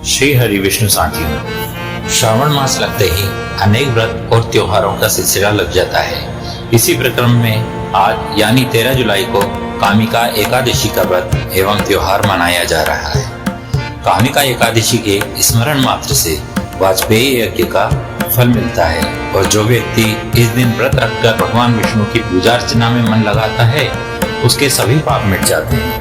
श्री हरि विष्णु साथियों, श्रावण मास लगते ही अनेक व्रत और त्योहारों का सिलसिला लग जाता है। इसी प्रक्रम में आज यानी 13 जुलाई को कामिका एकादशी का व्रत एवं त्योहार मनाया जा रहा है। कामिका एकादशी के स्मरण मात्र से वाजपेयी यज्ञ का फल मिलता है और जो व्यक्ति इस दिन व्रत रखकर भगवान विष्णु की पूजा अर्चना में मन लगाता है उसके सभी पाप मिट जाते हैं।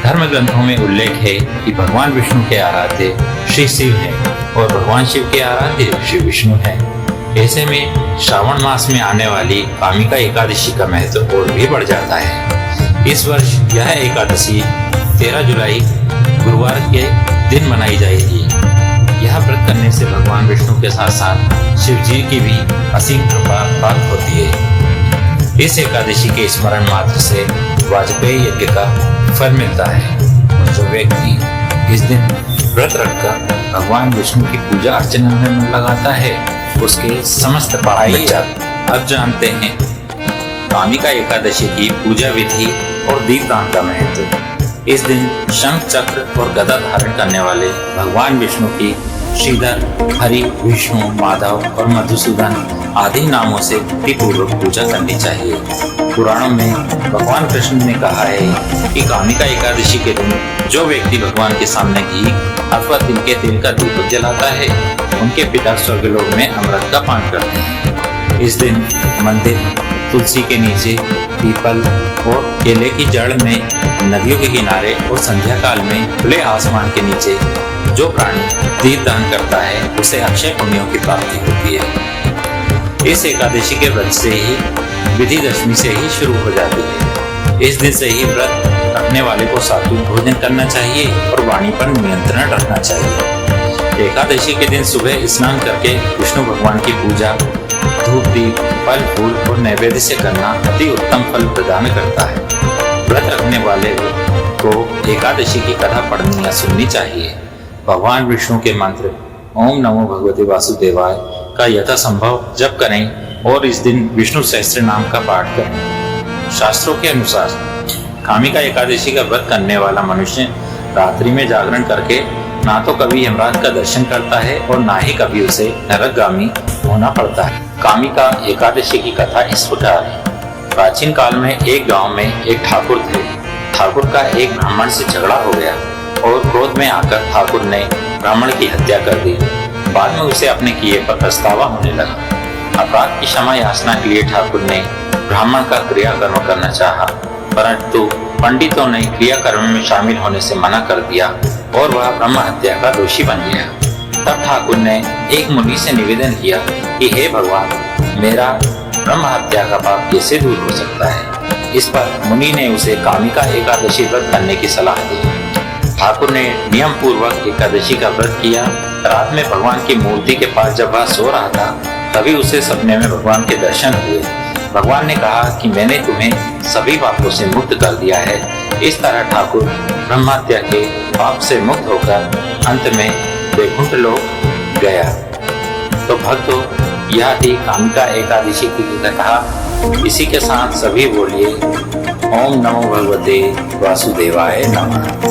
धर्म ग्रंथों में उल्लेख है कि भगवान विष्णु के आराध्य श्री शिव हैं और भगवान शिव के आराध्य श्री विष्णु हैं। ऐसे में श्रावण मास में आने वाली कामिका एकादशी का महत्व और भी बढ़ जाता है। इस वर्ष यह एकादशी 13 जुलाई गुरुवार के दिन मनाई जाएगी। यह व्रत करने से भगवान विष्णु के साथ साथ शिव जी की भी असीम कृपा प्राप्त होती है। इस एकादशी के स्मरण मात्र से वाजपेयी यज्ञ का फल मिलता है और जो व्यक्ति इस दिन व्रत रखकर भगवान विष्णु की पूजा अर्चना में मन लगाता है उसके समस्त पाप मिट जाते हैं। अब जानते हैं कामिका एकादशी की पूजा विधि और दीपदान का महत्व। इस दिन शंख चक्र और गदा धारण करने वाले भगवान विष्णु की श्रीधर, हरि, विष्णु, माधव और मधुसूदन आदि नामों से भक्तिपूर्वक पूजा करनी चाहिए। पुराणों में भगवान कृष्ण ने कहा है कि कामिका एकादशी के दिन जो व्यक्ति भगवान के सामने घी अथवा तिल के तेल का दीपक जलाता है उनके पिता स्वर्गलोक में अमृत का पान करते हैं। इस दिन मंदिर, तुलसी के नीचे, पीपल और केले की जड़ में, नदियों के किनारे और संध्या काल में खुले आसमान के नीचे जो प्राणी दीप दान करता है उसे अक्षय पुण्यों की प्राप्ति होती है। इस एकादशी के व्रत से ही विधि दशमी से ही शुरू हो जाती है। इस दिन से ही व्रत रखने वाले को सात्विक भोजन करना चाहिए और वाणी पर नियंत्रण रखना चाहिए। एकादशी के दिन सुबह स्नान करके विष्णु भगवान की पूजा धूप दीप, फल फूल और नैवेद्य से करना अति उत्तम फल प्रदान करता है। व्रत रखने वाले को एकादशी की कथा पढ़नी या सुननी चाहिए। भगवान विष्णु के मंत्र ओम नमो भगवते वासुदेवाय का यथासंभव जप करें और इस दिन विष्णु सहस्त्र नाम का पाठ करें। शास्त्रों के अनुसार कामिका एकादशी का व्रत करने वाला मनुष्य रात्रि में जागरण करके ना तो कभी यमराज का दर्शन करता है और ना ही कभी उसे नरकगामी होना पड़ता है। कामिका एकादशी की कथा इस प्रकार है। प्राचीन काल में एक गांव में एक ठाकुर थे। ठाकुर का एक ब्राह्मण से झगड़ा हो गया और क्रोध में आकर ठाकुर ने ब्राह्मण की हत्या कर दी। बाद में उसे अपने किए पर पछतावा होने लगा। अपराध की क्षमा याचना के लिए ठाकुर ने ब्राह्मण का क्रियाकर्म करना चाहा, परंतु पंडितों ने क्रियाकर्म में शामिल होने से मना कर दिया और वह ब्रह्म हत्या का दोषी बन गया। तब ठाकुर ने एक मुनि से निवेदन किया कि हे भगवान, मेरा ब्रह्म हत्या का पाप कैसे दूर हो सकता है। इस पर मुनि ने उसे कामिका एकादशी व्रत करने की सलाह दी। ठाकुर ने नियम पूर्वक एकादशी का व्रत किया। रात में भगवान की मूर्ति के पास जब वह सो रहा था तभी उसे सपने में भगवान के दर्शन हुए। भगवान ने कहा कि मैंने तुम्हें सभी पापों से मुक्त कर दिया है। इस तरह ठाकुर ब्रह्महत्या के पाप से मुक्त होकर अंत में वैकुंठ लोक गया। तो भक्तों, यह थी कामिका एकादशी की कथा। इसी के साथ सभी बोलिए ओम नमो भगवते वासुदेवाय नमः।